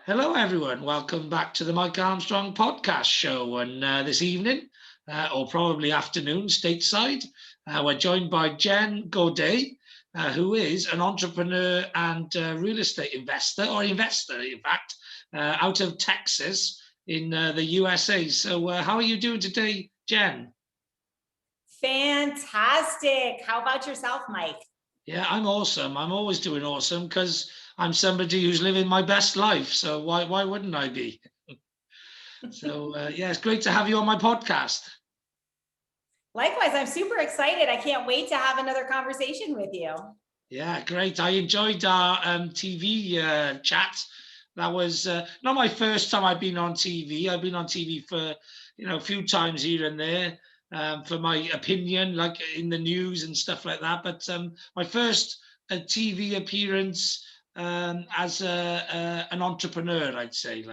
Hello, everyone. Welcome back to the Mike Armstrong podcast show. And this evening, or probably afternoon, stateside, we're joined by Jen Gaudet, who is an entrepreneur and real estate investor, or investor, in fact, out of Texas in the USA. So, how are you doing today, Jen? Fantastic. How about yourself, Mike? Yeah, I'm awesome. I'm always doing awesome because I'm somebody who's living my best life. So why wouldn't I be? So yeah, it's great to have you on my podcast. Likewise, I'm super excited. I can't wait to have another conversation with you. Yeah, great. I enjoyed our TV chat. That was not my first time I've been on TV. I've been on TV for, a few times here and there for my opinion, like in the news and stuff like that. But my first TV appearance as an entrepreneur, I'd say,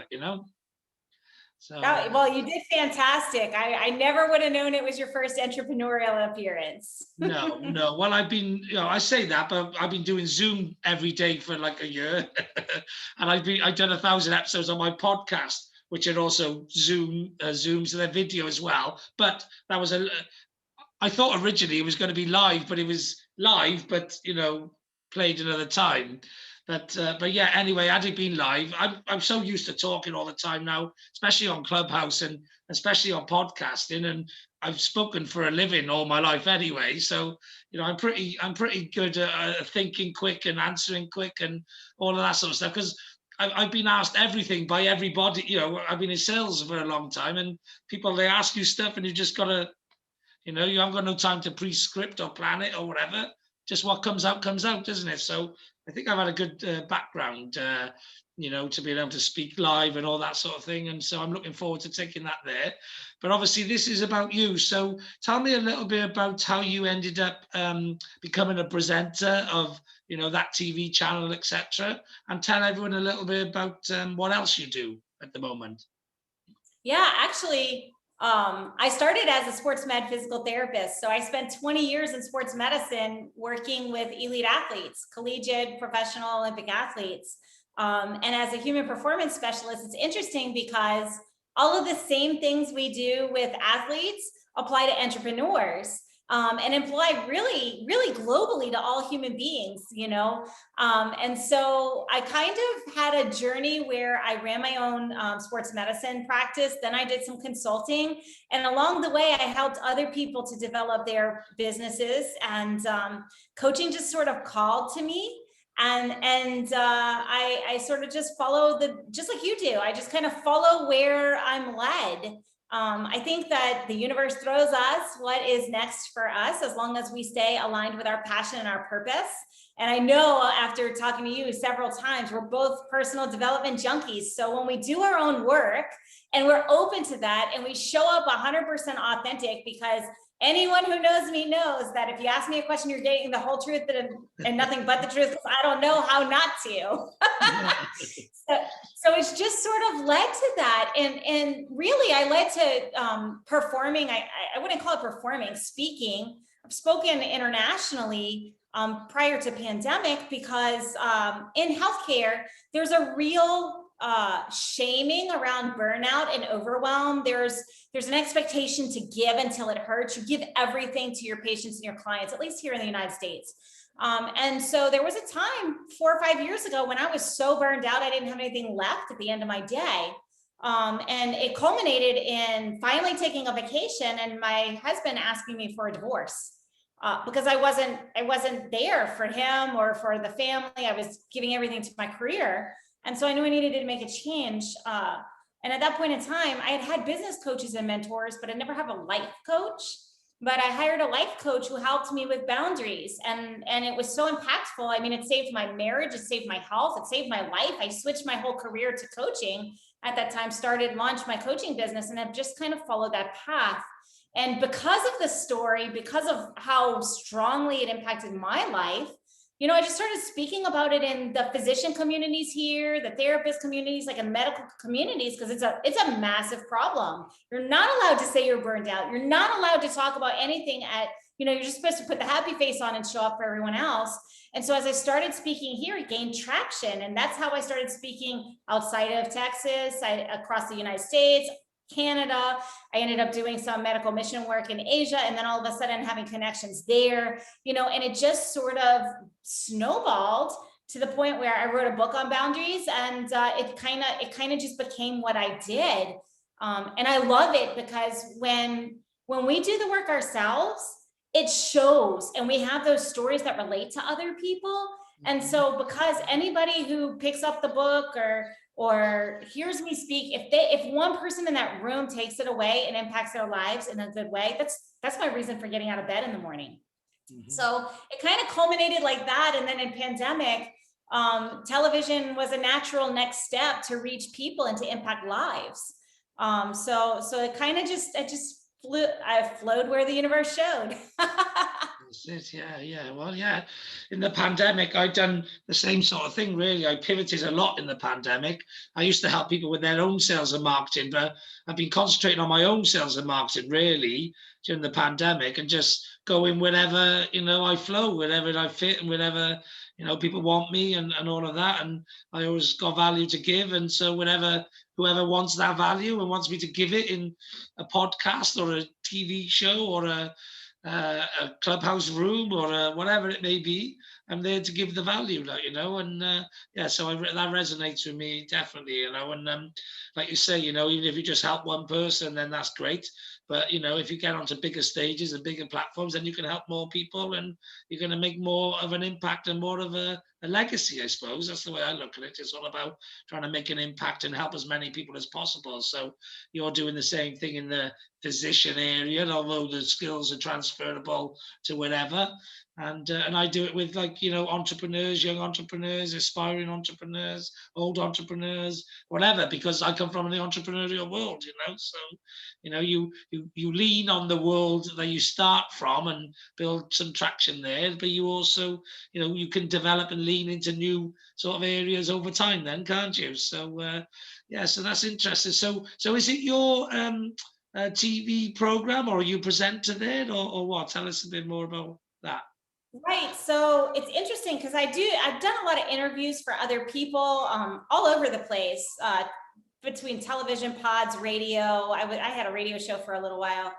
So Well, you did fantastic. I never would have known it was your first entrepreneurial appearance. no, no. Well, I say that, but I've been doing Zoom every day for like a year, and I've done 1,000 episodes on my podcast, which are also Zooms and their video as well. But that was I thought originally it was going to be live, but it was live, but played another time. But yeah, anyway, had it been live, I'm so used to talking all the time now, especially on Clubhouse and especially on podcasting, and I've spoken for a living all my life anyway. So I'm pretty good at thinking quick and answering quick and all of that sort of stuff because I've been asked everything by everybody. I've been in sales for a long time, and people they ask you stuff, and you just gotta you haven't got no time to pre-script or plan it or whatever. Just what comes out, doesn't it? So I think I've had a good background, to be able to speak live and all that sort of thing. And so I'm looking forward to taking that there. But obviously, this is about you. So tell me a little bit about how you ended up becoming a presenter of, that TV channel, etc. And tell everyone a little bit about what else you do at the moment. Yeah, actually, I started as a sports med physical therapist. So I spent 20 years in sports medicine working with elite athletes, collegiate, professional, Olympic athletes. And as a human performance specialist, it's interesting because all of the same things we do with athletes apply to entrepreneurs. And apply really, really globally to all human beings, and so I kind of had a journey where I ran my own sports medicine practice. Then I did some consulting. And along the way, I helped other people to develop their businesses. And coaching just sort of called to me. And I sort of just follow just like you do. I just kind of follow where I'm led. I think that the universe throws us what is next for us as long as we stay aligned with our passion and our purpose. And I know after talking to you several times, we're both personal development junkies. So when we do our own work and we're open to that and we show up 100% authentic, because anyone who knows me knows that if you ask me a question, you're getting the whole truth and nothing but the truth, because I don't know how not to. So it's just sort of led to that. And really, I led to performing. I wouldn't call it performing, speaking. I've spoken internationally prior to pandemic because in healthcare, there's a real shaming around burnout and overwhelm. There's an expectation to give until it hurts. You give everything to your patients and your clients, at least here in the United States. And so there was a time 4 or 5 years ago when I was so burned out, I didn't have anything left at the end of my day. And it culminated in finally taking a vacation and my husband asking me for a divorce. Because I wasn't there for him or for the family. I was giving everything to my career. And so I knew I needed to make a change. And at that point in time, I had had business coaches and mentors, but I never have a life coach. But I hired a life coach who helped me with boundaries. And it was so impactful. I mean, it saved my marriage, it saved my health, it saved my life. I switched my whole career to coaching at that time, launched my coaching business, and have just kind of followed that path. And because of the story, because of how strongly it impacted my life, I just started speaking about it in the physician communities here, the therapist communities, like in medical communities, because it's a massive problem. You're not allowed to say you're burned out. You're not allowed to talk about anything you're just supposed to put the happy face on and show up for everyone else. And so as I started speaking here, it gained traction. And that's how I started speaking outside of Texas, across the United States, Canada. I ended up doing some medical mission work in Asia, and then all of a sudden having connections there, and it just sort of snowballed to the point where I wrote a book on boundaries, and it kind of just became what I did. And I love it because when we do the work ourselves, it shows, and we have those stories that relate to other people. And so because anybody who picks up the book or hears me speak, if one person in that room takes it away and impacts their lives in a good way, that's my reason for getting out of bed in the morning. So it kind of culminated like that. And then in pandemic, television was a natural next step to reach people and to impact lives. So it kind of I flowed where the universe showed. Yeah. Well, yeah. In the pandemic, I'd done the same sort of thing, really. I pivoted a lot in the pandemic. I used to help people with their own sales and marketing, but I've been concentrating on my own sales and marketing, really, during the pandemic, and just going wherever, I flow, wherever I fit, and wherever, people want me and all of that. And I always got value to give. And so whoever wants that value and wants me to give it in a podcast or a TV show or a clubhouse room or whatever it may be, I'm there to give the value, and so that resonates with me definitely, and like you say, even if you just help one person, then that's great. But if you get onto bigger stages and bigger platforms, then you can help more people, and you're going to make more of an impact and more of a legacy, I suppose. That's the way I look at it. It's all about trying to make an impact and help as many people as possible. So you're doing the same thing in the physician area, although the skills are transferable to wherever. And I do it with entrepreneurs, young entrepreneurs, aspiring entrepreneurs, old entrepreneurs, whatever, because I come from the entrepreneurial world, So, you lean on the world that you start from and build some traction there, but you also, you can develop and lean into new sort of areas over time then, can't you? So, so that's interesting. So is it your TV program, or are you presenter there, or what? Tell us a bit more about that. Right. So it's interesting because I've done a lot of interviews for other people all over the place, between television, pods, radio. I had a radio show for a little while.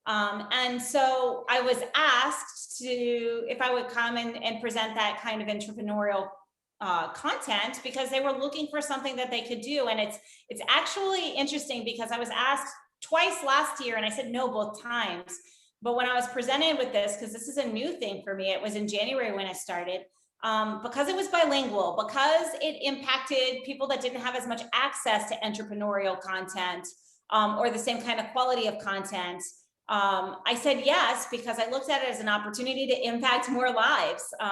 And so I was asked if I would come and present that kind of entrepreneurial content, because they were looking for something that they could do. And it's actually interesting because I was asked twice last year and I said no both times. But when I was presented with this, because this is a new thing for me, it was in January when I started, because it was bilingual, because it impacted people that didn't have as much access to entrepreneurial content, or the same kind of quality of content. I said yes, because I looked at it as an opportunity to impact more lives. So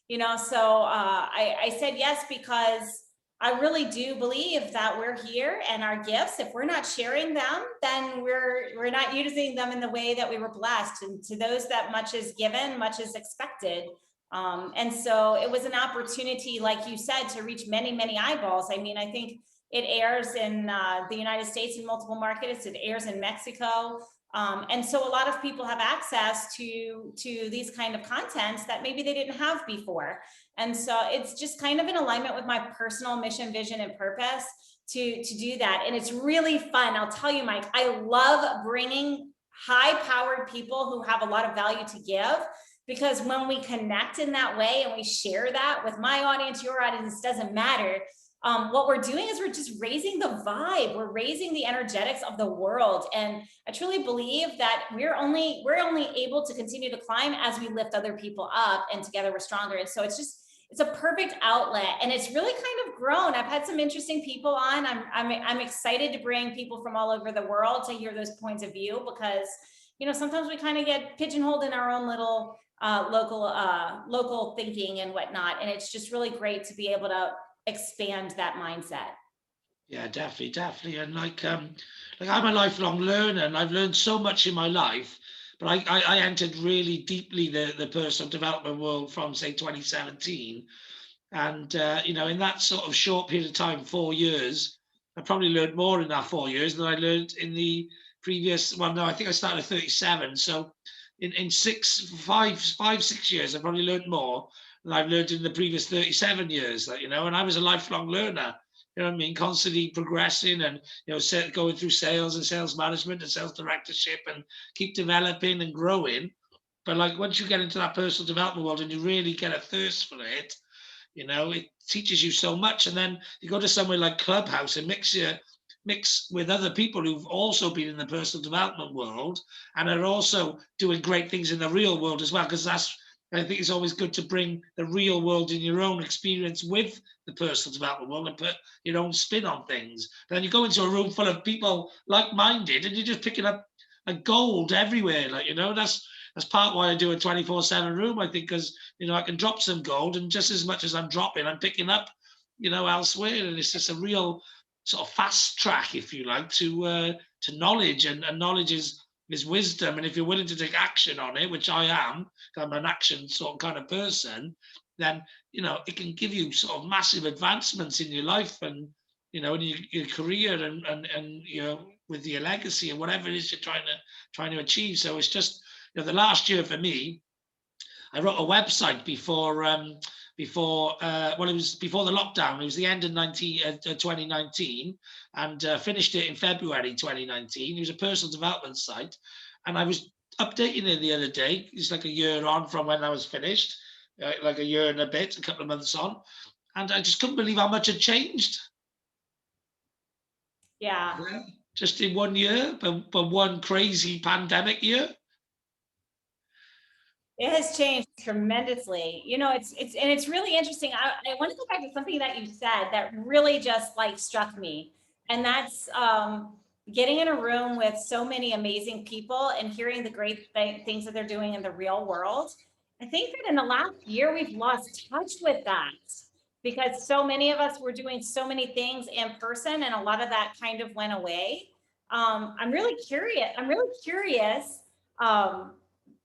I said yes, because I really do believe that we're here, and our gifts, if we're not sharing them, then we're not using them in the way that we were blessed. And to those that much is given, much is expected. And so it was an opportunity, like you said, to reach many, many eyeballs. I mean, I think it airs in the United States in multiple markets. It airs in Mexico. And so a lot of people have access to these kind of contents that maybe they didn't have before. And so it's just kind of in alignment with my personal mission, vision, and purpose to do that. And it's really fun. I'll tell you, Mike, I love bringing high-powered people who have a lot of value to give, because when we connect in that way and we share that with my audience, your audience, doesn't matter. What we're doing is we're just raising the vibe. We're raising the energetics of the world. And I truly believe that we're only able to continue to climb as we lift other people up, and together we're stronger. And so it's a perfect outlet, and it's really kind of grown. I've had some interesting people on. I'm excited to bring people from all over the world to hear those points of view, because, sometimes we kind of get pigeonholed in our own little local thinking and whatnot. And it's just really great to be able to expand that mindset. Yeah, definitely. And like I'm a lifelong learner, and I've learned so much in my life. but I entered really deeply the personal development world from say 2017. And in that sort of short period of time, 4 years, I probably learned more in that 4 years than I learned in the previous. Well, no, I think I started at 37. So in 6 years, I probably learned more than I've learned in the previous 37 years. And I was a lifelong learner. You know what I mean? Constantly progressing and going through sales and sales management and sales directorship and keep developing and growing. But like once you get into that personal development world and you really get a thirst for it, it teaches you so much. And then you go to somewhere like Clubhouse and mix with other people who've also been in the personal development world and are also doing great things in the real world as well. Because I think it's always good to bring the real world in your own experience with the personal development world and put your own spin on things. But then you go into a room full of people like-minded and you're just picking up like gold everywhere. That's part why I do a 24/7 room, I think, because I can drop some gold, and just as much as I'm dropping, I'm picking up, elsewhere, and it's just a real sort of fast track, if you like, to knowledge, and knowledge is wisdom, and if you're willing to take action on it, which I am, I'm an action sort of kind of person, then it can give you sort of massive advancements in your life and in your career and with your legacy and whatever it is you're trying to achieve. So it's just the last year for me, I wrote a website it was before the lockdown. It was the end of 2019 and finished it in February 2019. It was a personal development site. And I was updating it the other day. It's like a year on from when I was finished, like a year and a bit, a couple of months on. And I just couldn't believe how much had changed. Yeah. Just in 1 year, but one crazy pandemic year. It has changed tremendously. It's really interesting. I want to go back to something that you said that really just like struck me. And that's getting in a room with so many amazing people and hearing the great things that they're doing in the real world. I think that in the last year, we've lost touch with that because so many of us were doing so many things in person and a lot of that kind of went away. I'm really curious.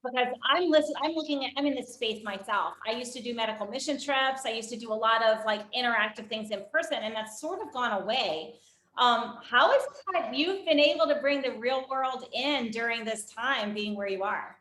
Because I'm in this space myself. I used to do medical mission trips. I used to do a lot of like interactive things in person, and that's sort of gone away. How is it that you've been able to bring the real world in during this time being where you are?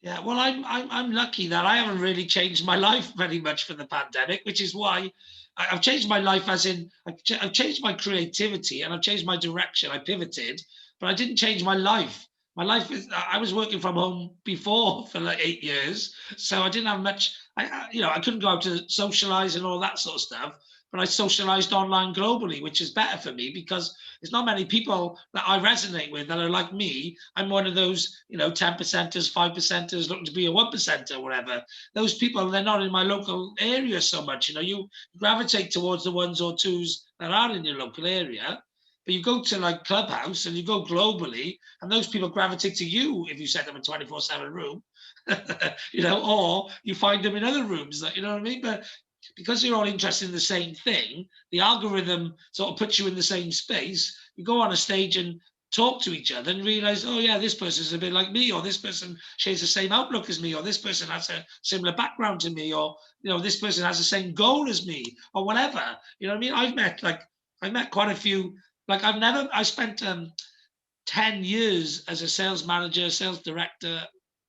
Yeah, well, I'm lucky that I haven't really changed my life very much for the pandemic, which is why I've changed my life as in I've changed my creativity and I've changed my direction. I pivoted, but I didn't change my life. My life is I was working from home before for like 8 years, so I didn't have much. I couldn't go out to socialize and all that sort of stuff. But I socialized online globally, which is better for me because there's not many people that I resonate with that are like me. I'm one of those, 10%ers, 5%ers looking to be a 1% or whatever. Those people, they're not in my local area so much. You gravitate towards the ones or twos that are in your local area. But you go to like Clubhouse and you go globally, and those people gravitate to you if you set them a 24/7 room, or you find them in other rooms. You know what I mean? But because you're all interested in the same thing, the algorithm sort of puts you in the same space. You go on a stage and talk to each other and realize, oh yeah, this person's a bit like me, or this person shares the same outlook as me, or this person has a similar background to me, or this person has the same goal as me, or whatever. You know what I mean? I've met quite a few. Like I spent 10 years as a sales manager, sales director,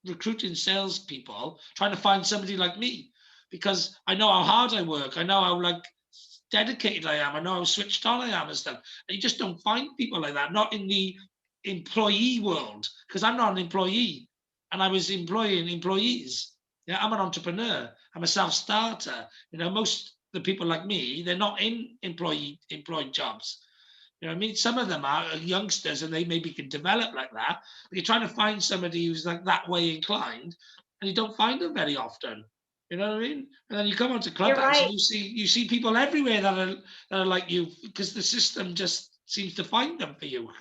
recruiting salespeople, trying to find somebody like me because I know how hard I work. I know how like dedicated I am. I know how switched on I am and stuff. And you just don't find people like that, not in the employee world, because I'm not an employee and I was employing employees. Yeah, I'm an entrepreneur. I'm a self-starter. Most the people like me, they're not in employed jobs. You know what I mean? Some of them are youngsters and they maybe can develop like that. But you're trying to find somebody who's like that way inclined, and you don't find them very often. You know what I mean? And then you come onto You're Clubhouse right. and you see people everywhere that are like you because the system just seems to find them for you.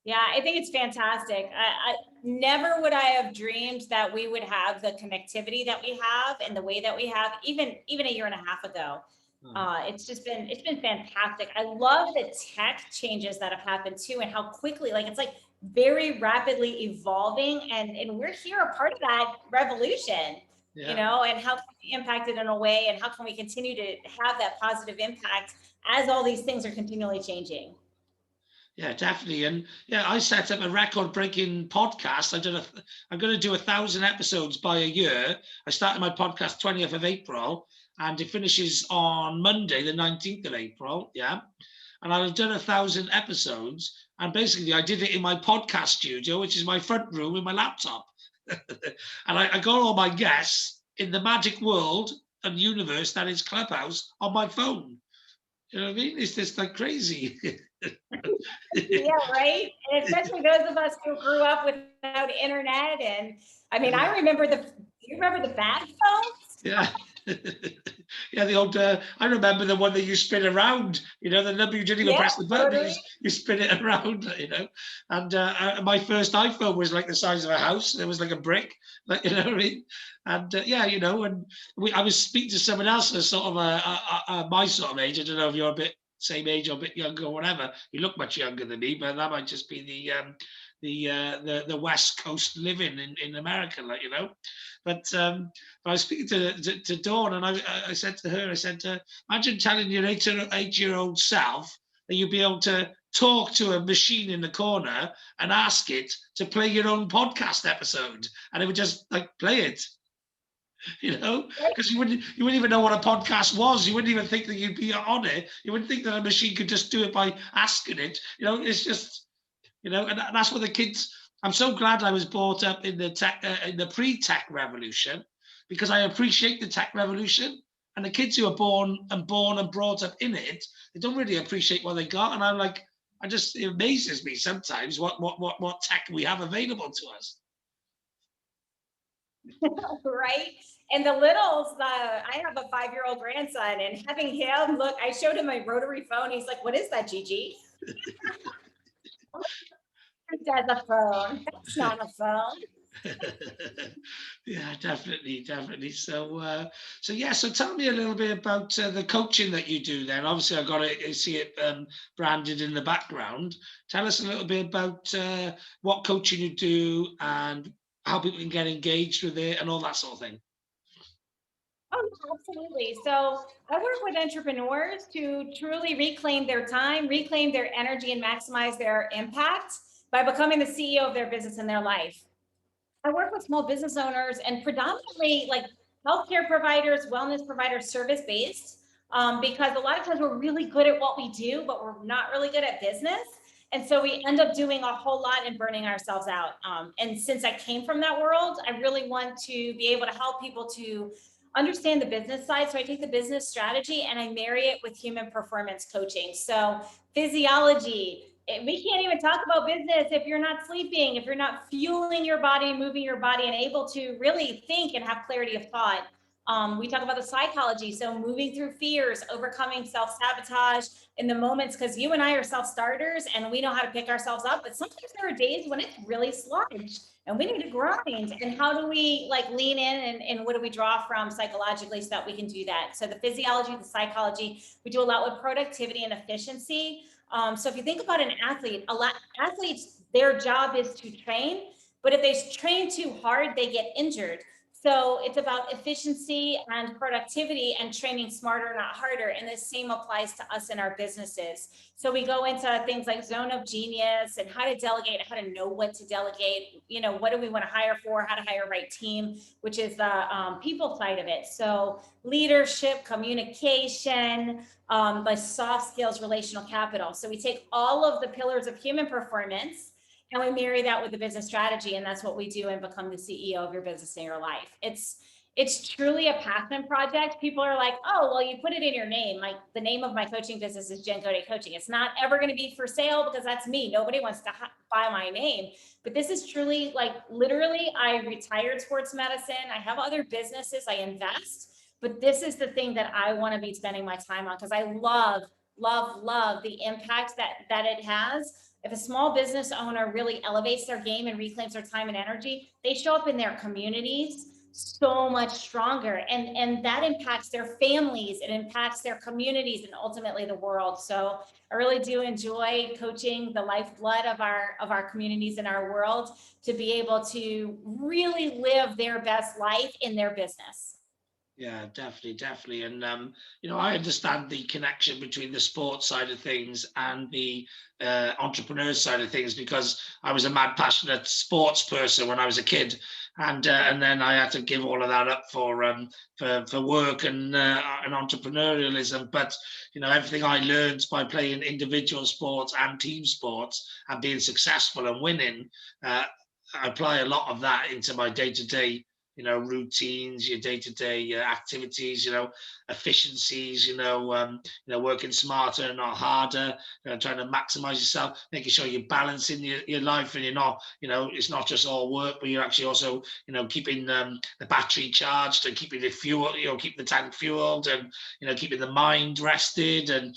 Yeah, I think it's fantastic. I never would I have dreamed that we would have the connectivity that we have and the way that we have, even a year and a half ago. It's been fantastic. I love the tech changes that have happened too, and how quickly, like it's like very rapidly evolving, and we're here a part of that revolution. Yeah. You know, and how can we impact it in a way, and how can we continue to have that positive impact as all these things are continually changing? Yeah, definitely. And yeah, I set up a record-breaking podcast. I'm going to do 1,000 episodes by a year. I started my podcast 20th of April, and it finishes on Monday, the 19th of April. Yeah, and I've done 1,000 episodes. And basically, I did it in my podcast studio, which is my front room with my laptop. And I got all my guests in the magic world and universe that is Clubhouse on my phone. You know what I mean? It's just like crazy. Yeah, right. And especially those of us who grew up without internet. And I mean, I remember do you remember the bag phones? Yeah. Yeah, the old, I remember the one that you spin around, you know, the number you didn't even press the button, totally. you spin it around, you know. And my first iPhone was like the size of a house. It was like a brick, like, you know what I mean? And yeah, you know, and I was speaking to someone else, a sort of my sort of age. I don't know if you're a bit same age or a bit younger or whatever. You look much younger than me, but that might just be the West Coast living in America, like, you know. But I was speaking to Dawn, and I said to her, I said, imagine telling your 8-year-old self that you'd be able to talk to a machine in the corner and ask it to play your own podcast episode, and it would just like play it. You know, because you wouldn't even know what a podcast was. You wouldn't even think that you'd be on it. You wouldn't think that a machine could just do it by asking it. You know, it's just, you know, and that's what the kids. I'm so glad I was brought up in the pre-tech revolution, because I appreciate the tech revolution, and the kids who are born and brought up in it, they don't really appreciate what they got. And I'm like, it amazes me sometimes what tech we have available to us. Right. And the littles, I have a 5-year-old grandson, and having him look, I showed him my rotary phone. He's like, "What is that, Gigi?" That's a phone. It's not a phone. Yeah, definitely. So, so tell me a little bit about the coaching that you do. Then, obviously, I got to see it branded in the background. Tell us a little bit about what coaching you do and how people can get engaged with it and all that sort of thing. Oh, yeah, absolutely. So I work with entrepreneurs to truly reclaim their time, reclaim their energy, and maximize their impact by becoming the CEO of their business and their life. I work with small business owners and predominantly like healthcare providers, wellness providers, service based, because a lot of times we're really good at what we do, but we're not really good at business. And so we end up doing a whole lot and burning ourselves out. And since I came from that world, I really want to be able to help people to understand the business side. So I take the business strategy and I marry it with human performance coaching. So physiology, we can't even talk about business if you're not sleeping, if you're not fueling your body, moving your body, and able to really think and have clarity of thought. We talk about the psychology, so moving through fears, overcoming self-sabotage in the moments, because you and I are self-starters and we know how to pick ourselves up, but sometimes there are days when it's really sludge and we need to grind. And how do we like lean in, and what do we draw from psychologically so that we can do that? So the physiology, the psychology, we do a lot with productivity and efficiency. So if you think about an athlete, athletes, their job is to train, but if they train too hard, they get injured. So it's about efficiency and productivity and training smarter, not harder. And the same applies to us in our businesses. So we go into things like zone of genius and how to delegate, how to know what to delegate, you know, what do we want to hire for, how to hire right team, which is the people side of it. So leadership, communication, the soft skills, relational capital. So we take all of the pillars of human performance and we marry that with the business strategy. And that's what we do and become the CEO of your business and your life. It's truly a passion project. People are like, oh, well, you put it in your name. Like the name of my coaching business is Jen Gaudet Coaching. It's not ever going to be for sale because that's me. Nobody wants to buy my name. But this is truly like, literally, I retired sports medicine. I have other businesses. I invest. But this is the thing that I want to be spending my time on because I love the impact that it has. If a small business owner really elevates their game and reclaims their time and energy, they show up in their communities. so much stronger, and that impacts their families, it impacts their communities, and ultimately the world. So I really do enjoy coaching the lifeblood of our communities and our world to be able to really live their best life in their business. Yeah, definitely. And I understand the connection between the sports side of things and the entrepreneur side of things, because I was a mad passionate sports person when I was a kid, and then I had to give all of that up for work and entrepreneurialism. But everything I learned by playing individual sports and team sports and being successful and winning, I apply a lot of that into my day-to-day routines, your day-to-day activities, efficiencies, working smarter and not harder, trying to maximize yourself, making sure you're balancing your life, and you're not, it's not just all work, but you're actually also, keeping the battery charged and keeping the fuel, keep the tank fueled, and, keeping the mind rested, and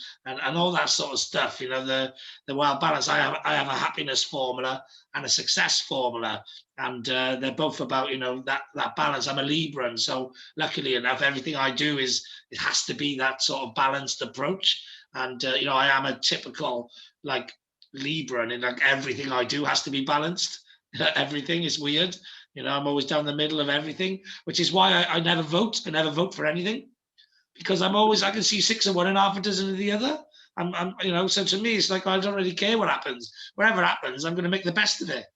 all that sort of stuff, the well balance. I have a happiness formula and a success formula, and they're both about that balance. I'm a Libra, and so luckily enough, everything I do it has to be that sort of balanced approach. And I am a typical like Libra, and like everything I do has to be balanced. Everything is weird. I'm always down the middle of everything, which is why I never vote. I never vote for anything, because I can see six of one and half a dozen of the other. So to me, it's like I don't really care what happens. Whatever happens, I'm going to make the best of it.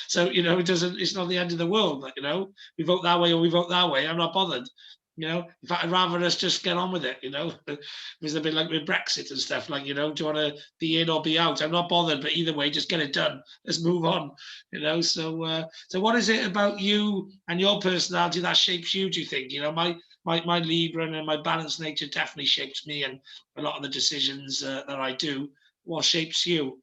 So it's not the end of the world. Like, we vote that way or we vote that way. I'm not bothered. In fact, I'd rather us just get on with it. It's a bit like with Brexit and stuff. Like, do you want to be in or be out? I'm not bothered, but either way, just get it done. Let's move on. So what is it about you and your personality that shapes you? Do you think? My Libra and my balanced nature definitely shapes me, and a lot of the decisions that I do. What shapes you?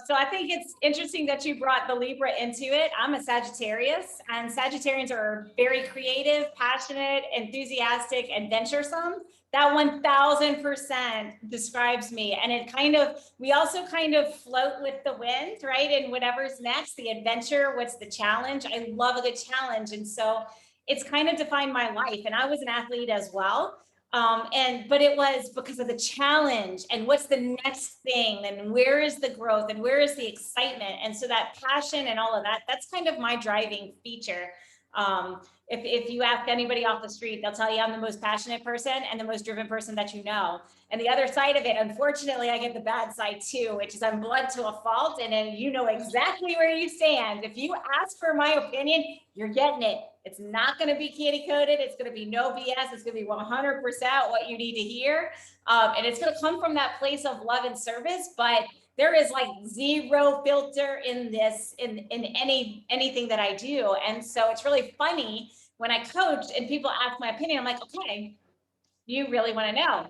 So I think it's interesting that you brought the Libra into it. I'm a Sagittarius, and Sagittarians are very creative, passionate, enthusiastic, adventuresome. That 1000% describes me. And we also kind of float with the wind, right? And whatever's next, the adventure, what's the challenge? I love a good challenge. And so it's kind of defined my life. And I was an athlete as well. But it was because of the challenge and what's the next thing and where is the growth and where is the excitement. And so that passion and all of that, that's kind of my driving feature. If you ask anybody off the street, they'll tell you I'm the most passionate person and the most driven person that you know. And the other side of it, unfortunately, I get the bad side too, which is I'm blood to a fault. And then you know exactly where you stand. If you ask for my opinion, you're getting it. It's not going to be candy coated. It's going to be no BS. It's going to be 100% what you need to hear. And it's going to come from that place of love and service. But there is like zero filter in this, in anything that I do. And so it's really funny when I coach and people ask my opinion, I'm like, okay, you really want to know?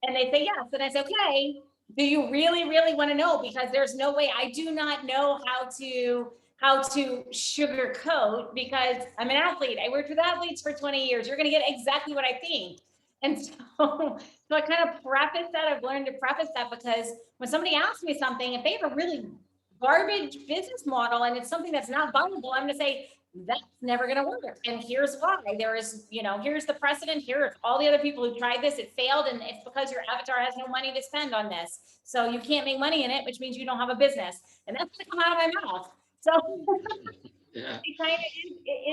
And they say yes. And I say, okay, do you really, really want to know? Because there's no way. I do not know how to sugarcoat, because I'm an athlete. I worked with athletes for 20 years. You're going to get exactly what I think. And so I kind of preface that. I've learned to preface that, because when somebody asks me something, if they have a really garbage business model and it's something that's not viable, I'm going to say, that's never going to work. And here's why. Here's the precedent. Here are all the other people who tried this. It failed. And it's because your avatar has no money to spend on this. So you can't make money in it, which means you don't have a business. And that's going to come out of my mouth. So Yeah. it kind of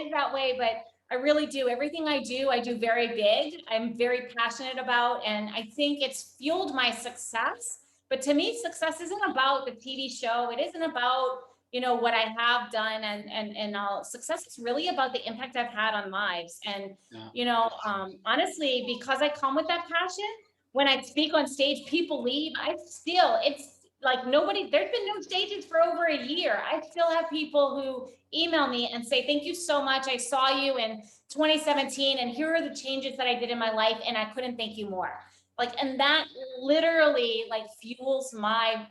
is that way. But I really do. Everything I do very big. I'm very passionate about. And I think it's fueled my success. But to me, success isn't about the TV show. It isn't about what I have done and all. Success is really about the impact I've had on lives. And, honestly, because I come with that passion, when I speak on stage, people leave. It's like there's been no stages for over a year. I still have people who email me and say, thank you so much. I saw you in 2017 and here are the changes that I did in my life. And I couldn't thank you more. And that literally fuels my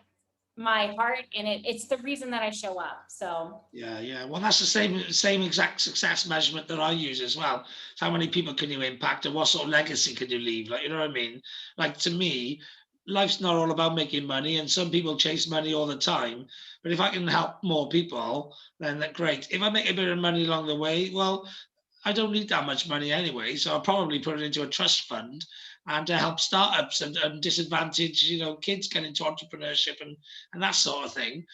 heart, and it's the reason that I show up. So Yeah. Well, that's the same exact success measurement that I use as well. So how many people can you impact, and what sort of legacy can you leave? Like, you know what I mean? Like, to me, life's not all about making money, and some people chase money all the time. But if I can help more people, then that's great. If I make a bit of money along the way, well, I don't need that much money anyway, so I'll probably put it into a trust fund and to help startups and disadvantaged, kids get into entrepreneurship and that sort of thing.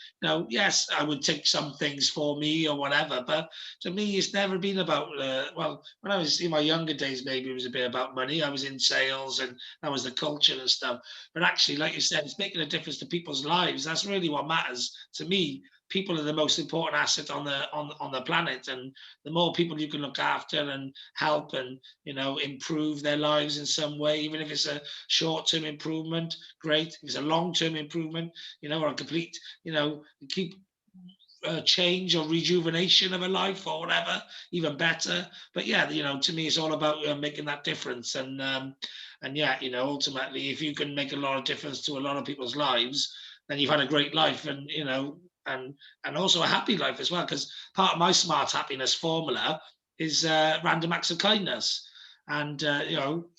Yes, I would take some things for me or whatever, but to me, it's never been about. Well, when I was in my younger days, maybe it was a bit about money. I was in sales and that was the culture and stuff. But actually, like you said, it's making a difference to people's lives. That's really what matters to me. People are the most important asset on the planet, and the more people you can look after and help and improve their lives in some way, even if it's a short-term improvement, great. If it's a long-term improvement, or a complete, keep change or rejuvenation of a life or whatever, even better. But yeah, to me, it's all about making that difference. And yeah, ultimately, if you can make a lot of difference to a lot of people's lives, then you've had a great life, and and also a happy life as well. Because part of my smart happiness formula is random acts of kindness. And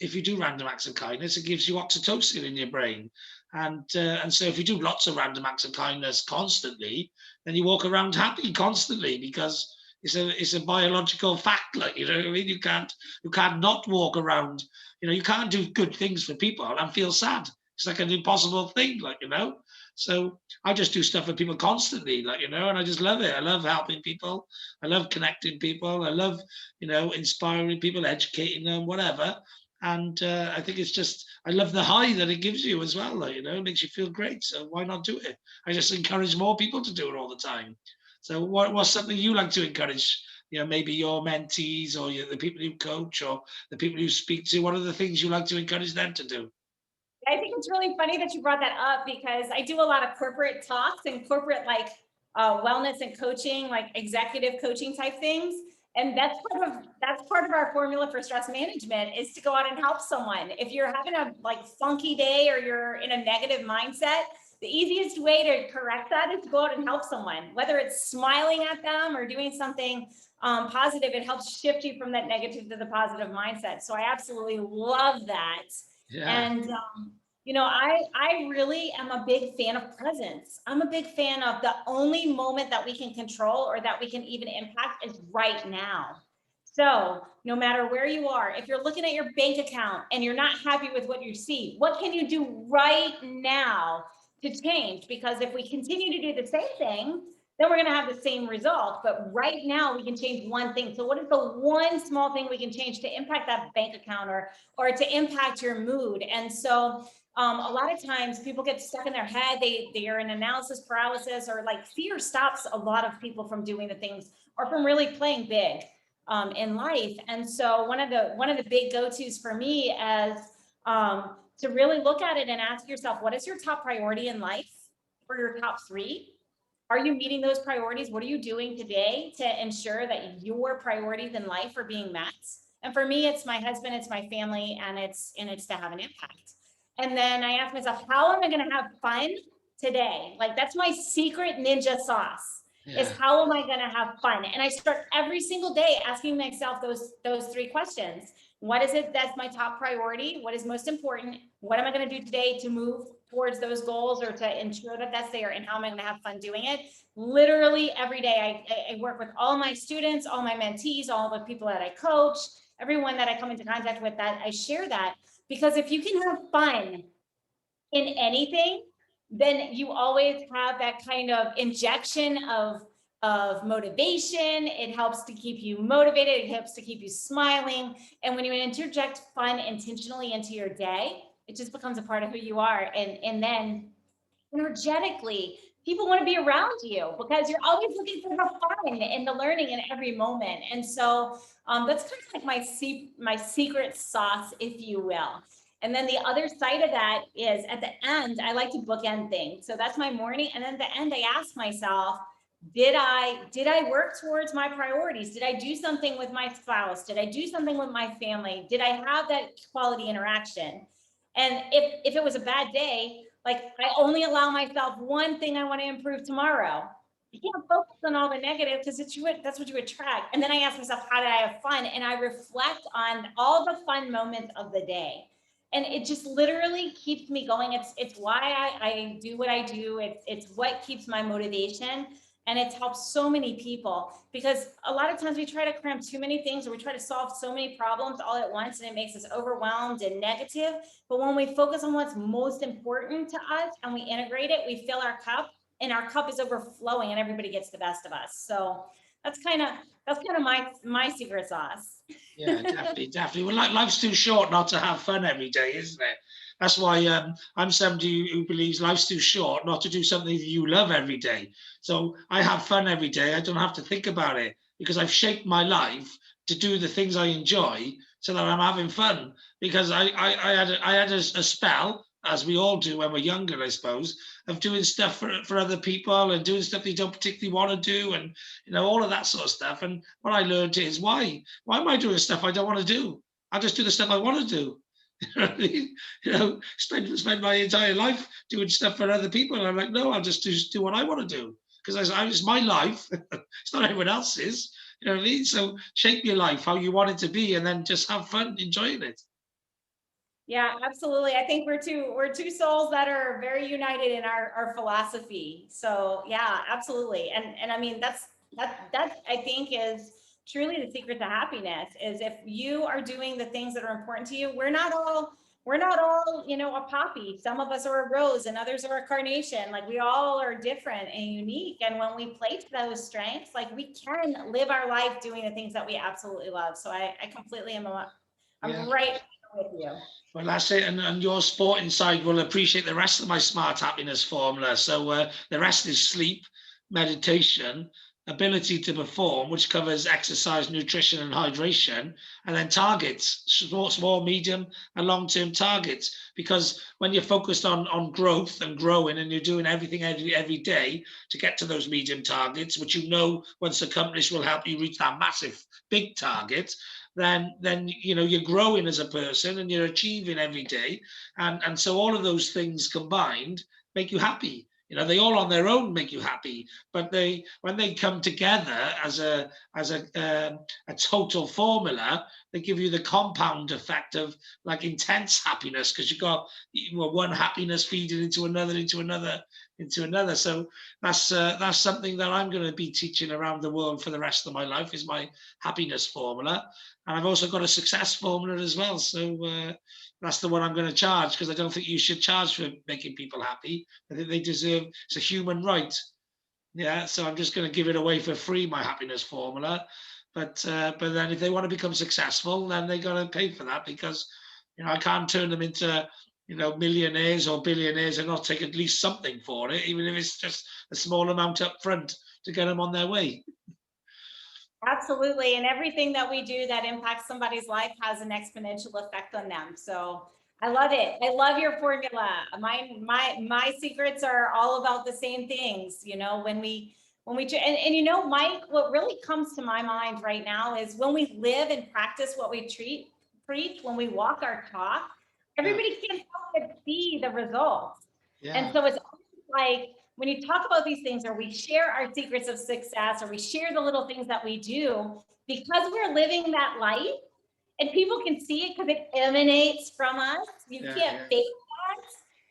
if you do random acts of kindness, it gives you oxytocin in your brain. And so if you do lots of random acts of kindness constantly, then you walk around happy constantly, because it's a biological fact. Like, what I mean? You can't not walk around. You can't do good things for people and feel sad. It's like an impossible thing. So I just do stuff for people constantly. And I just love it. I love helping people. I love connecting people. I love inspiring people, educating them, whatever. And I think it's just, I love the high that it gives you as well. It makes you feel great. So why not do it? I just encourage more people to do it all the time. So what's something you like to encourage? Maybe your mentees or the people you coach or the people you speak to. What are the things you like to encourage them to do? I think it's really funny that you brought that up, because I do a lot of corporate talks and corporate wellness and coaching, like executive coaching type things. And that's part of our formula for stress management, is to go out and help someone. If you're having a funky day or you're in a negative mindset, the easiest way to correct that is to go out and help someone, whether it's smiling at them or doing something positive. It helps shift you from that negative to the positive mindset. So I absolutely love that. Yeah. And I really am a big fan of presence. I'm a big fan of the only moment that we can control or that we can even impact is right now. So no matter where you are, if you're looking at your bank account and you're not happy with what you see, what can you do right now to change? Because if we continue to do the same thing, then we're going to have the same result. But right now we can change one thing. So what is the one small thing we can change to impact that bank account or to impact your mood? And so a lot of times people get stuck in their head. They are in analysis paralysis, or fear stops a lot of people from doing the things or from really playing big in life. And so one of the big go-tos for me is to really look at it and ask yourself, what is your top priority in life, or your top three? Are you meeting those priorities? What are you doing today to ensure that your priorities in life are being met? And for me, it's my husband, it's my family, and it's to have an impact. And then I ask myself, how am I going to have fun today? That's my secret ninja sauce, is Yeah. how am I going to have fun? And I start every single day asking myself those three questions. What is it that's my top priority? What is most important? What am I going to do today to move towards those goals or to ensure that that's there? And how am I going to have fun doing it? Literally every day I work with all my students, all my mentees, all the people that I coach, everyone that I come into contact with, that I share that. Because if you can have fun in anything, then you always have that kind of injection of motivation. It helps to keep you motivated. It helps to keep you smiling. And when you interject fun intentionally into your day, it just becomes a part of who you are. And then energetically, people want to be around you because you're always looking for the fun and the learning in every moment. And so that's kind of like my secret sauce, if you will. And then the other side of that is, at the end, I like to bookend things. So that's my morning. And then at the end, I ask myself, did I work towards my priorities? Did I do something with my spouse? Did I do something with my family? Did I have that quality interaction? And if it was a bad day, I only allow myself one thing I want to improve tomorrow. You can't focus on all the negative, because that's what you attract. And then I ask myself, how did I have fun? And I reflect on all the fun moments of the day. And it just literally keeps me going. It's why I do what I do. It's what keeps my motivation. And it's helped so many people, because a lot of times we try to cram too many things, or we try to solve so many problems all at once, and it makes us overwhelmed and negative. But when we focus on what's most important to us and we integrate it, we fill our cup, and our cup is overflowing, and everybody gets the best of us. So that's kind of my secret sauce. Yeah, definitely. Well, life's too short not to have fun every day, isn't it? That's why I'm somebody who believes life's too short not to do something that you love every day. So I have fun every day. I don't have to think about it, because I've shaped my life to do the things I enjoy, so that I'm having fun. Because I had a spell, as we all do when we're younger, I suppose, of doing stuff for other people, and doing stuff they don't particularly want to do, and all of that sort of stuff. And what I learned is, why am I doing stuff I don't want to do? I'll just do the stuff I want to do. You know what I mean? Spend my entire life doing stuff for other people. And I'm like, no, I'll just do what I want to do, because it's my life. It's not everyone else's. You know what I mean? So shape your life how you want it to be, and then just have fun enjoying it. Yeah, absolutely. I think we're two souls that are very united in our philosophy. So yeah, absolutely. And I mean, that I think is truly the secret to happiness, is if you are doing the things that are important to you. We're not all, a poppy. Some of us are a rose and others are a carnation. Like, we all are different and unique. And when we play to those strengths, like, we can live our life doing the things that we absolutely love. So I completely Yeah. I'm right with you. Well, that's it. And your sporting side will appreciate the rest of my smart happiness formula. So the rest is sleep, meditation, ability to perform, which covers exercise, nutrition, and hydration, and then targets, small, medium, and long-term targets. Because when you're focused on growth and growing, and you're doing everything every day to get to those medium targets, which once accomplished will help you reach that massive big target, then you're growing as a person, and you're achieving every day. And so all of those things combined make you happy. They all on their own make you happy, but when they come together as a total formula, they give you the compound effect of, like, intense happiness, because you've got one happiness feeding into another, So that's something that I'm going to be teaching around the world for the rest of my life, is my happiness formula. And I've also got a success formula as well. So that's the one I'm going to charge, because I don't think you should charge for making people happy. I think they deserve, it's a human right. Yeah. So I'm just going to give it away for free, my happiness formula. But then if they want to become successful, then they got to pay for that, because I can't turn them into millionaires or billionaires and not take at least something for it, even if it's just a small amount up front to get them on their way. Absolutely. And everything that we do that impacts somebody's life has an exponential effect on them. So I love it. I love your formula. My secrets are all about the same things. Mike, what really comes to my mind right now is when we live and practice what we preach, when we walk our talk, everybody can't help but see the results. Yeah. And so it's like, when you talk about these things, or we share our secrets of success, or we share the little things that we do, because we're living that life, and people can see it because it emanates from us. You can't fake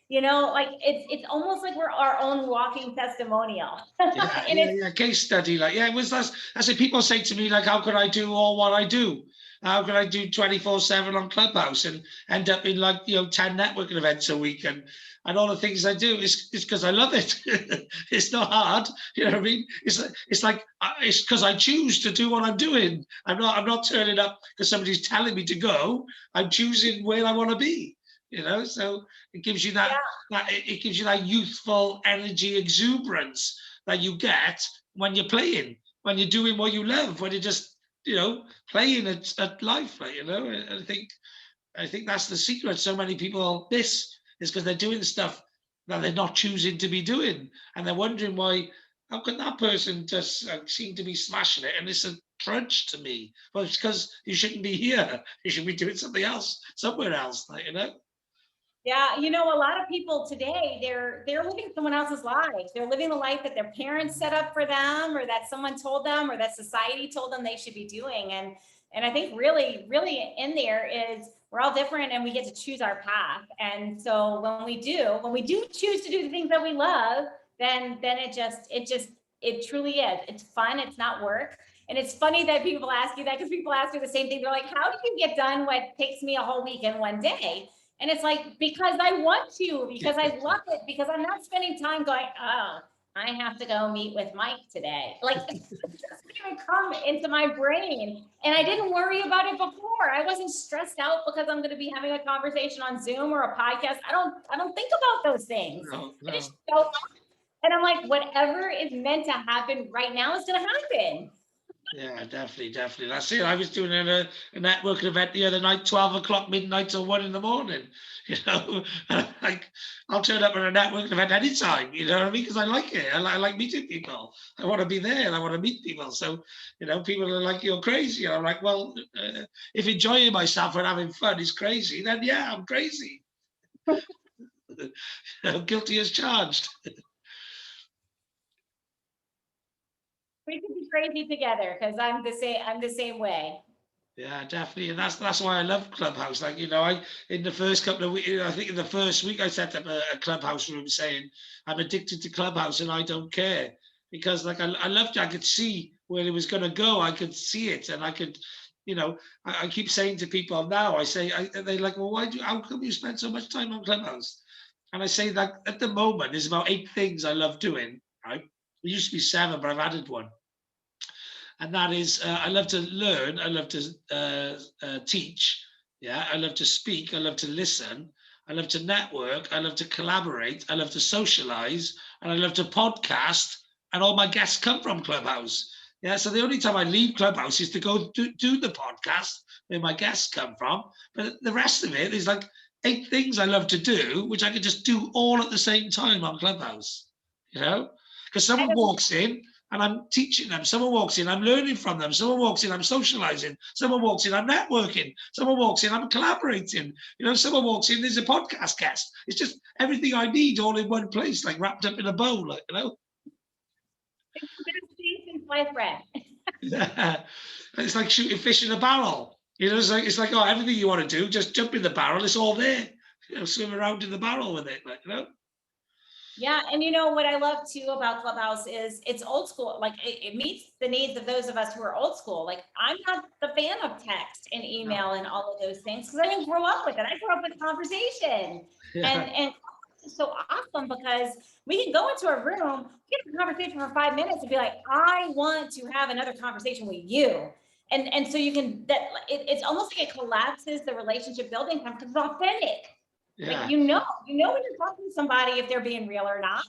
that. Like, it's almost like we're our own walking testimonial. Case study. It was that's I said, people say to me, like, how could I do all what I do? How could I do 24/7 on Clubhouse and end up in 10 networking events a week, and all the things I do? It's because I love it. It's not hard. You know what I mean? It's because I choose to do what I'm doing. I'm not turning up because somebody's telling me to go. I'm choosing where I want to be. So it gives you that, it gives you that youthful energy, exuberance that you get when you're playing, when you're doing what you love, when you're just playing at life. I think that's the secret. So many people miss is because they're doing stuff that they're not choosing to be doing, and they're wondering why. How can that person just seem to be smashing it, and it's a trudge to me? Well, it's because you shouldn't be here. You should be doing something else, somewhere else. Yeah, a lot of people today, they're living someone else's life. They're living the life that their parents set up for them, or that someone told them, or that society told them they should be doing. And I think really, really in there is we're all different and we get to choose our path. And so when we do choose to do the things that we love, then it truly is. It's fun. It's not work. And it's funny that people ask you that, because people ask you the same thing. They're like, how do you get done what takes me a whole week in one day? And it's like, because I want to, because I love it, because I'm not spending time going, oh, I have to go meet with Mike today. Like, it doesn't even come into my brain. And I didn't worry about it before. I wasn't stressed out because I'm going to be having a conversation on Zoom or a podcast. I don't think about those things. No. I just show up, and I'm like, whatever is meant to happen right now is going to happen. Yeah, definitely. That's it. I was doing a networking event the other night, 12 o'clock midnight till 1 a.m. Like, I'll turn up at a networking event anytime, you know what I mean? Because I like it. I like meeting people. I want to be there and I want to meet people. So, people are like, you're crazy. And I'm like, well, if enjoying myself and having fun is crazy, then yeah, I'm crazy. Guilty as charged. We could be crazy together, because I'm the same way. Yeah, definitely, and that's why I love Clubhouse. Like, in the first couple of weeks, I think in the first week, I set up a Clubhouse room saying I'm addicted to Clubhouse and I don't care, because like I loved it. I could see where it was going to go. I could see it, and I could, I keep saying to people now. They're like, well, how come you spend so much time on Clubhouse? And I say that at the moment, there's about 8 things I love doing. Right, there used to be 7, but I've added one. And that is, I love to learn, I love to teach, yeah, I love to speak, I love to listen, I love to network, I love to collaborate, I love to socialize, and I love to podcast, and all my guests come from Clubhouse. Yeah, so the only time I leave Clubhouse is to go do the podcast where my guests come from, but the rest of it is like 8 things I love to do, which I can just do all at the same time on Clubhouse, because someone walks in, and I'm teaching them. Someone walks in, I'm learning from them. Someone walks in, I'm socializing. Someone walks in, I'm networking. Someone walks in, I'm collaborating. Someone walks in, there's a podcast guest. It's just everything I need all in one place, like wrapped up in a bow, like, It's the best thing since sliced bread. Yeah. It's like shooting fish in a barrel. It's like, oh, everything you want to do, just jump in the barrel. It's all there. Swim around in the barrel with it, like, Yeah, and what I love too about Clubhouse is it's old school. Like, it meets the needs of those of us who are old school. Like, I'm not the fan of text and email and all of those things, because I didn't grow up with it. I grew up with conversation. Yeah. And it's so awesome, because we can go into a room, get a conversation for 5 minutes and be like, I want to have another conversation with you. And so you can, it's almost like it collapses the relationship building time, because it's authentic. Yeah. Like, when you're talking to somebody, if they're being real or not.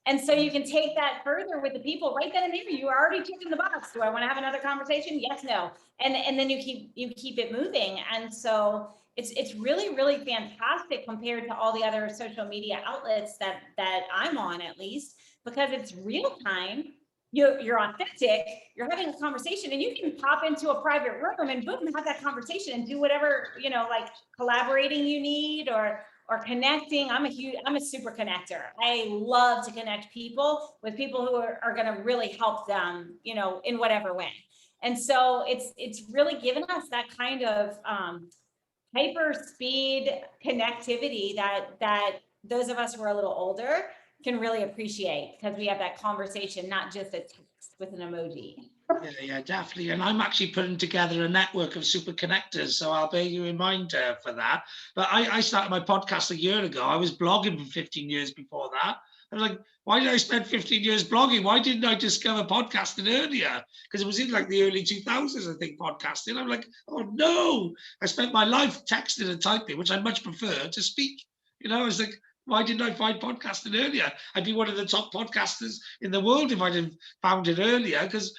And so you can take that further with the people right then and there. You are already checking the box. Do I want to have another conversation? Yes, no. And then you keep it moving. And so it's really, really fantastic compared to all the other social media outlets that I'm on, at least, because it's real time. You're authentic, you're having a conversation, and you can pop into a private room and boom, have that conversation and do whatever, like collaborating you need, or connecting. I'm a super connector. I love to connect people with people who are going to really help them, in whatever way. And so it's really given us that kind of hyper speed connectivity that those of us who are a little older can really appreciate, because we have that conversation, not just a text with an emoji. Yeah, definitely. And I'm actually putting together a network of super connectors, so I'll bear you in mind for that. But I started my podcast a year ago. I was blogging for 15 years before that. I was like, why did I spend 15 years blogging? Why didn't I discover podcasting earlier? Because it was in like the early 2000s, I think, podcasting. I'm like, oh no, I spent my life texting and typing, which I much prefer to speak. I was like, why didn't I find podcasting earlier? I'd be one of the top podcasters in the world if I'd have found it earlier, because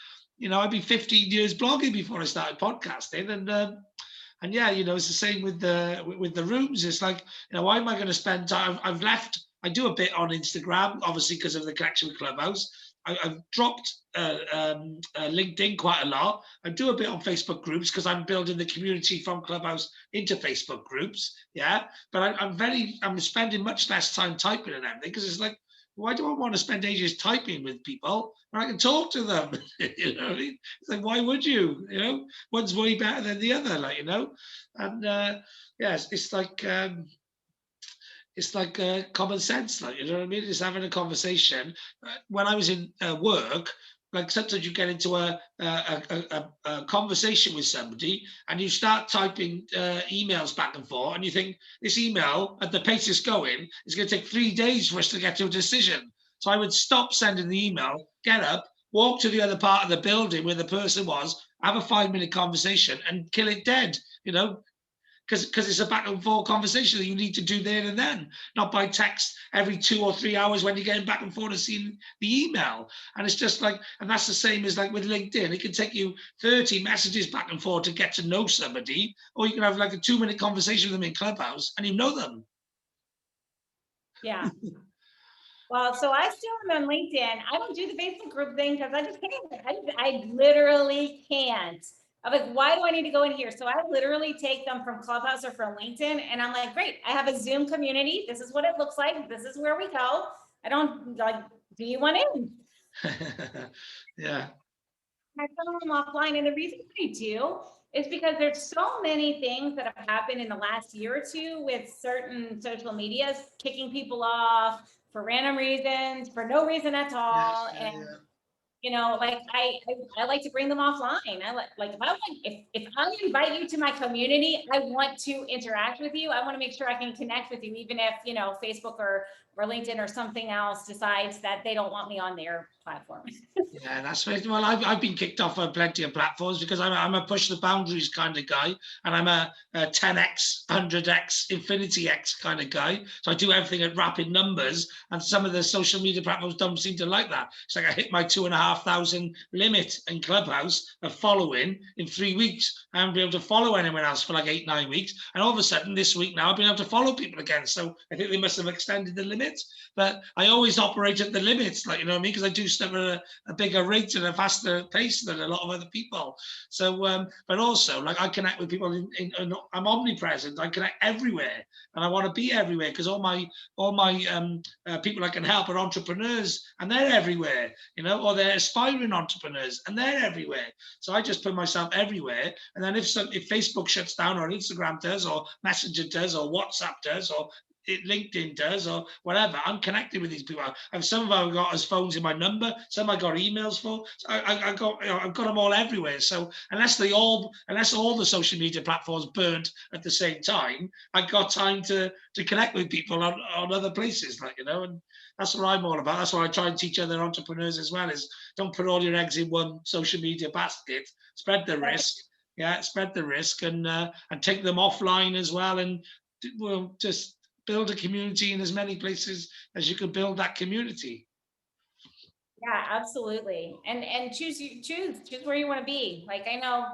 I'd be 15 years blogging before I started podcasting. And yeah, it's the same with the rooms. It's like, why am I going to spend time? I do a bit on Instagram, obviously, because of the connection with Clubhouse. I've dropped LinkedIn quite a lot. I do a bit on Facebook groups because I'm building the community from Clubhouse into Facebook groups. Yeah, but I'm spending much less time typing and everything, because it's like, Why do I want to spend ages typing with people when I can talk to them? You know what I mean? It's like, why would you? You know, one's way better than the other, like, you know? And yes, it's like common sense, like, you know what I mean? Just having a conversation. When I was in work, like sometimes you get into a conversation with somebody and you start typing emails back and forth, and you think this email at the pace it's going is going to take 3 days for us to get to a decision. So I would stop sending the email, get up, walk to the other part of the building where the person was, have a 5 minute conversation, and kill it dead. You know, because it's a back and forth conversation that you need to do there and then, not by text every 2 or 3 hours when you're getting back and forth and seeing the email. And it's just like, and that's the same as like with LinkedIn. It can take you 30 messages back and forth to get to know somebody, or you can have like a 2 minute conversation with them in Clubhouse and you know them. Yeah. Well, so I still am on LinkedIn. I don't do the Facebook group thing because I just can't. I literally can't. I'm like, why do I need to go in here? So I literally take them from Clubhouse or from LinkedIn, and I'm like, great. I have a Zoom community. This is what it looks like. This is where we go. I don't like. Do you want in? Yeah. I tell them offline, and the reason I do is because there's so many things that have happened in the last year or two with certain social medias kicking people off for random reasons, for no reason at Yeah, all. yeah, And yeah. like I like to bring them offline. I like if I invite you to my community, I want to interact with you. I want to make sure I can connect with you, even if Facebook or LinkedIn or something else decides that they don't want me on their platform. Yeah, that's right. Well, I've been kicked off on plenty of platforms because I'm a push the boundaries kind of guy, and I'm a 10x, 100x, infinity X kind of guy. So I do everything at rapid numbers, and some of the social media platforms don't seem to like that. It's like I hit my 2,500 limit in Clubhouse of following in 3 weeks. I haven't been able to follow anyone else for like 8, 9 weeks, and all of a sudden this week now I've been able to follow people again. So I think they must have extended the limit, but I always operate at the limits, like, you know what I mean? Because I do stuff at a bigger rate and a faster pace than a lot of other people. So, but also, like, I connect with people I'm omnipresent. I connect everywhere, and I want to be everywhere because all my people I can help are entrepreneurs, and they're everywhere, you know, or they're aspiring entrepreneurs, and they're everywhere. So I just put myself everywhere, and then if Facebook shuts down, or Instagram does, or Messenger does, or WhatsApp does, or LinkedIn does, or whatever, I'm connected with these people. And some of them I've got as phones in my number, some I got emails for. So I've got them all everywhere. So unless all the social media platforms burnt at the same time, I got time to connect with people on other places, like, you know. And that's what I'm all about. That's what I try and teach other entrepreneurs as well: is don't put all your eggs in one social media basket. Spread the risk. Yeah, spread the risk, and take them offline as well, and well, just build a community in as many places as you can build that community. Yeah, absolutely. And choose where you want to be. Like, I know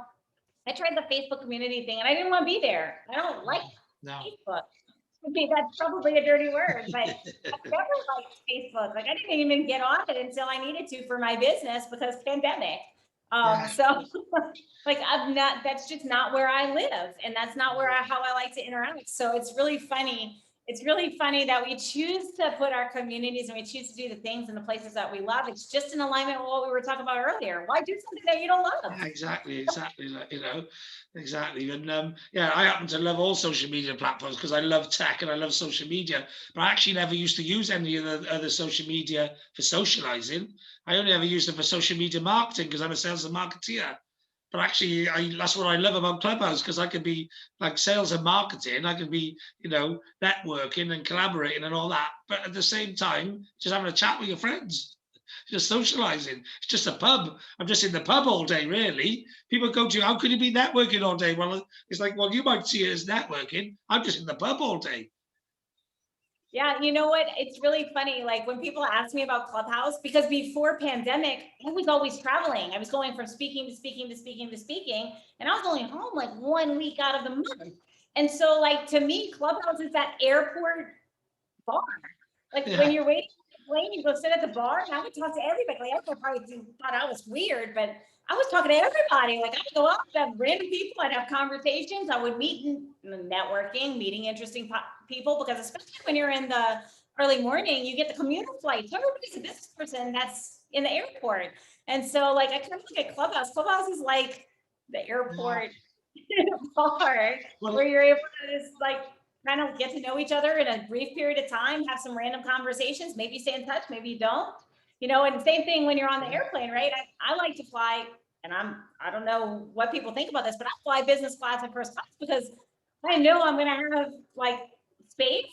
I tried the Facebook community thing and I didn't want to be there. I don't like No. Facebook. Okay, that's probably a dirty word, but I've never liked Facebook. Like, I didn't even get on it until I needed to for my business because pandemic. Yeah. So like that's just not where I live, and that's not how I like to interact. So it's really funny. It's really funny that we choose to put our communities and we choose to do the things in the places that we love. It's just in alignment with what we were talking about earlier. Why do something that you don't love? Yeah, exactly, like, you know, exactly. And yeah, I happen to love all social media platforms because I love tech and I love social media. But I actually never used to use any of the other social media for socializing. I only ever used it for social media marketing because I'm a sales and marketeer. But actually, that's what I love about Clubhouse, because I could be like sales and marketing. I could be, you know, networking and collaborating and all that. But at the same time, just having a chat with your friends, just socializing. It's just a pub. I'm just in the pub all day, really. People go to you, how could you be networking all day? Well, it's like, well, you might see it as networking. I'm just in the pub all day. Yeah, you know what? It's really funny. Like when people ask me about Clubhouse, because before pandemic, I was always traveling. I was going from speaking to speaking to speaking to speaking, and I was only home like 1 week out of the month. And so, like, to me, Clubhouse is that airport bar. Like when Yeah. you're waiting for the plane, you go sit at the bar, and I would talk to everybody. Like, everybody probably thought I was weird, but I was talking to everybody. Like, I would go out, have random people, I'd have conversations, I would meet and networking, meeting interesting people, because especially when you're in the early morning, you get the commuter flight. So everybody's a business person that's in the airport. And so like, I kind of look at Clubhouse. Clubhouse is like the Yeah. airport bar where Well, you're able to just like kind of get to know each other in a brief period of time, have some random conversations, maybe stay in touch, maybe you don't, and same thing when you're on the airplane, right? I like to fly, and I don't know what people think about this, but I fly business class and first class because I know I'm going to have like space,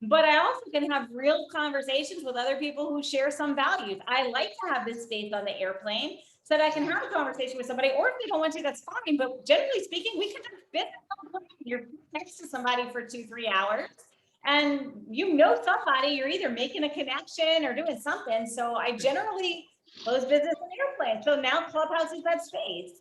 but I also can have real conversations with other people who share some values. I like to have this space on the airplane so that I can have a conversation with somebody, or if they don't want to, that's fine. But generally speaking, we can have business. You're next to somebody for 2-3 hours and somebody, you're either making a connection or doing something. So I generally close business on airplanes. So now Clubhouse is that space.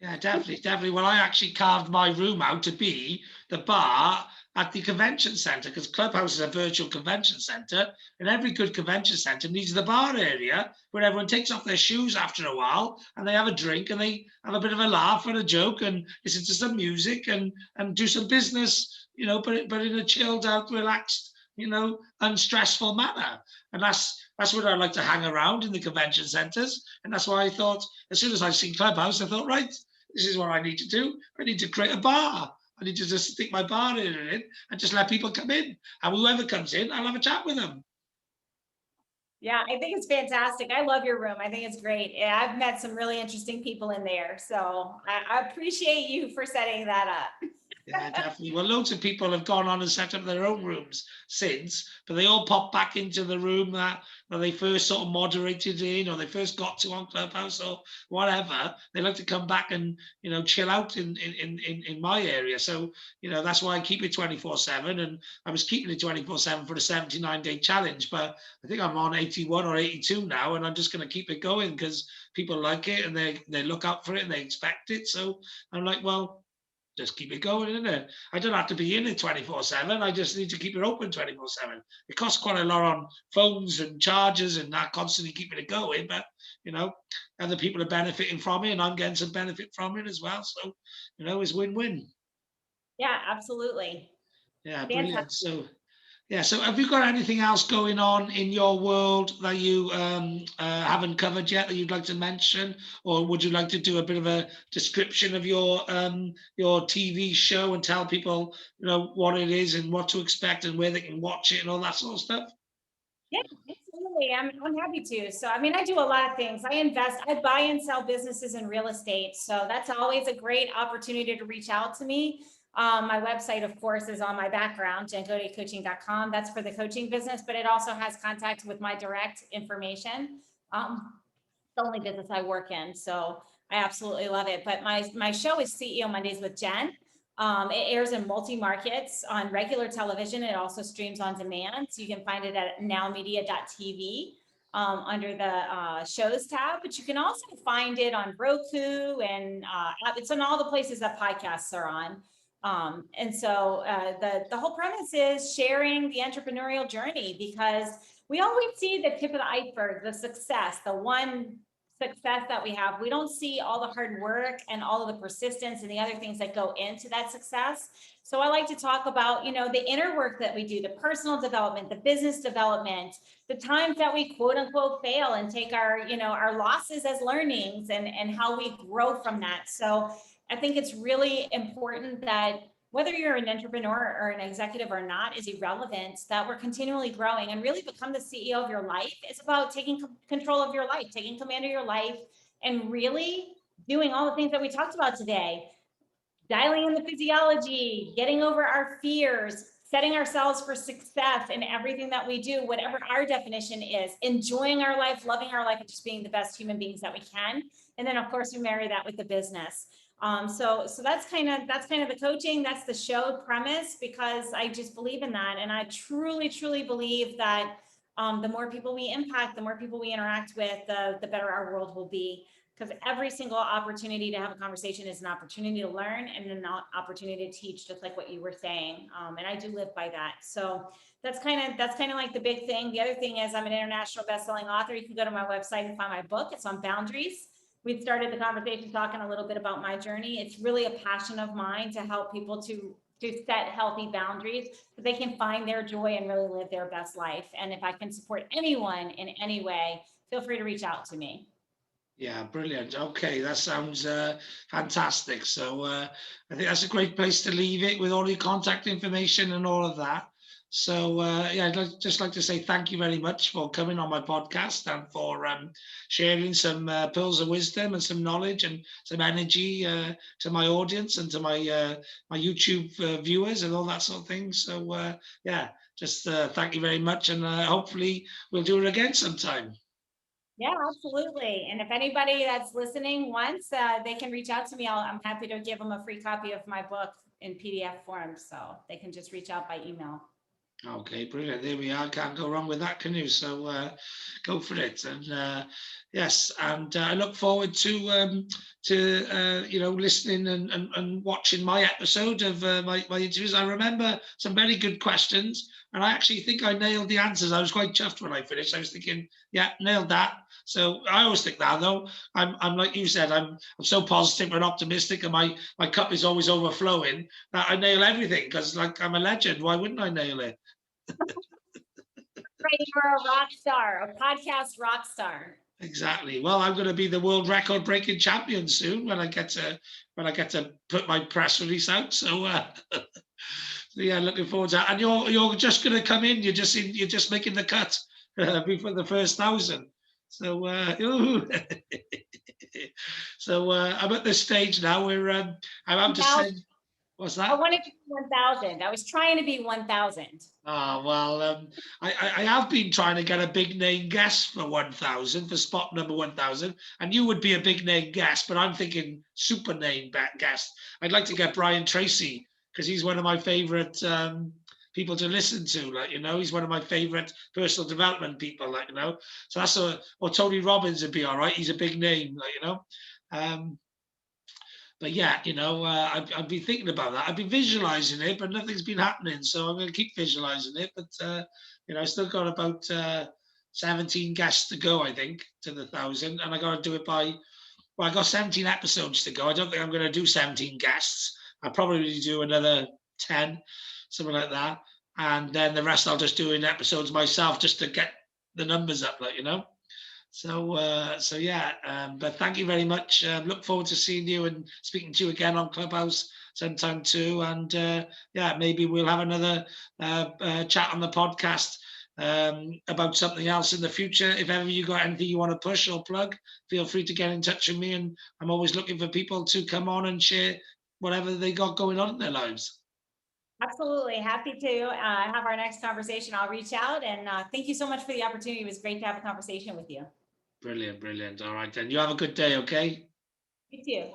yeah, definitely, definitely. Well, I actually carved my room out to be the bar at the convention center, because Clubhouse is a virtual convention center, and every good convention center needs the bar area where everyone takes off their shoes after a while and they have a drink and they have a bit of a laugh and a joke and listen to some music and do some business, but in a chilled out, relaxed, unstressful manner. And that's what I like to hang around in the convention centers. And that's why I thought, as soon as I seen Clubhouse, I thought, right, this is what I need to do. I need to create a bar. I need to just stick my bar in and just let people come in. And whoever comes in, I'll have a chat with them. Yeah, I think it's fantastic. I love your room. I think it's great. Yeah, I've met some really interesting people in there. So I appreciate you for setting that up. Yeah, definitely. Well, loads of people have gone on and set up their own rooms since, but they all pop back into the room that they first sort of moderated in, or they first got to on Clubhouse or whatever. They like to come back and chill out in my area. So that's why I keep it 24/7, and I was keeping it 24/7 for the 79-day challenge. But I think I'm on 81 or 82 now, and I'm just going to keep it going because people like it and they look out for it and they expect it. So I'm like, well, just keep it going, isn't it? I don't have to be in it 24/7. I just need to keep it open 24/7. It costs quite a lot on phones and chargers and that, constantly keeping it going, but other people are benefiting from it and I'm getting some benefit from it as well. So, it's win-win. Yeah, absolutely. Yeah, Fantastic. brilliant. So yeah, so have you got anything else going on in your world that you haven't covered yet that you'd like to mention, or would you like to do a bit of a description of your TV show and tell people what it is and what to expect and where they can watch it and all that sort of stuff? Yeah, absolutely. I'm happy to. So, I mean, I do a lot of things. I buy and sell businesses in real estate. So that's always a great opportunity to reach out to me. My website, of course, is on my background, GauDetCoaching.com. That's for the coaching business, but it also has contact with my direct information. The only business I work in. So I absolutely love it. But my show is CEO Mondays with Jen. It airs in multi-markets on regular television. It also streams on demand. So you can find it at nowmedia.tv under the shows tab. But you can also find it on Roku and it's on all the places that podcasts are on. And so the whole premise is sharing the entrepreneurial journey, because we always see the tip of the iceberg, the success, the one success that we have. We don't see all the hard work and all of the persistence and the other things that go into that success. So I like to talk about, the inner work that we do, the personal development, the business development, the times that we quote unquote fail and take our, our losses as learnings and how we grow from that. So I think it's really important that whether you're an entrepreneur or an executive or not is irrelevant, that we're continually growing and really become the CEO of your life. It's about taking control of your life, taking command of your life, and really doing all the things that we talked about today. Dialing in the physiology, getting over our fears, setting ourselves for success in everything that we do, whatever our definition is, enjoying our life, loving our life, and just being the best human beings that we can. And then of course we marry that with the business. So that's kind of the coaching, that's the show premise, because I just believe in that. And I truly, truly believe that the more people we impact, the more people we interact with, the better our world will be. Because every single opportunity to have a conversation is an opportunity to learn and an opportunity to teach, just like what you were saying. And I do live by that. So that's kind of like the big thing. The other thing is I'm an international best-selling author. You can go to my website and find my book. It's on boundaries. We started the conversation talking a little bit about my journey. It's really a passion of mine to help people to to set healthy boundaries so they can find their joy and really live their best life. And if I can support anyone in any way, feel free to reach out to me. Yeah, brilliant. Okay, that sounds fantastic. So I think that's a great place to leave it with all your contact information and all of that. So yeah, just like to say thank you very much for coming on my podcast and for sharing some pearls of wisdom and some knowledge and some energy to my audience and to my YouTube viewers and all that sort of thing. So yeah, just thank you very much, and hopefully we'll do it again sometime. Yeah, absolutely. And if anybody that's listening wants, they can reach out to me. I'm happy to give them a free copy of my book in PDF form. So they can just reach out by email. Okay, brilliant. There we are. Can't go wrong with that, can you? So go for it. And yes, and I look forward to listening and watching my episode of my interviews. I remember some very good questions, and I actually think I nailed the answers. I was quite chuffed when I finished. I was thinking, yeah, nailed that. So I always think that, though. I'm like you said, I'm so positive and optimistic, and my cup is always overflowing that I nail everything because, like, I'm a legend. Why wouldn't I nail it? Right, you're a rock star, a podcast rock star. Exactly. Well, I'm going to be the world record breaking champion soon when I get to put my press release out. So, so yeah, looking forward to that. And you're just going to come in. You're just making the cut before the first 1,000. So, so I'm at this stage now where I'm just saying, what's that? I wanted to be 1,000. I was trying to be 1,000. Well, I have been trying to get a big name guest for 1,000, for spot number 1,000, and you would be a big name guest, but I'm thinking super name guest. I'd like to get Brian Tracy because he's one of my favorite people to listen to. Like, he's one of my favorite personal development people. Like, so that's or Tony Robbins would be all right. He's a big name. Like, but yeah, I've been thinking about that. I've been visualizing it, but nothing's been happening. So I'm going to keep visualizing it. But I still got about 17 guests to go, I think, to the 1,000, and I got to do it by. Well, I got 17 episodes to go. I don't think I'm going to do 17 guests. I'll probably do another 10, something like that, and then the rest I'll just do in episodes myself, just to get the numbers up, like. So yeah, but thank you very much. Look forward to seeing you and speaking to you again on Clubhouse sometime too. And yeah, maybe we'll have another chat on the podcast about something else in the future. If ever you got anything you want to push or plug, feel free to get in touch with me. And I'm always looking for people to come on and share whatever they got going on in their lives. Absolutely. Happy to have our next conversation. I'll reach out, and thank you so much for the opportunity. It was great to have a conversation with you. Brilliant, brilliant. All right, then you have a good day, okay? You too.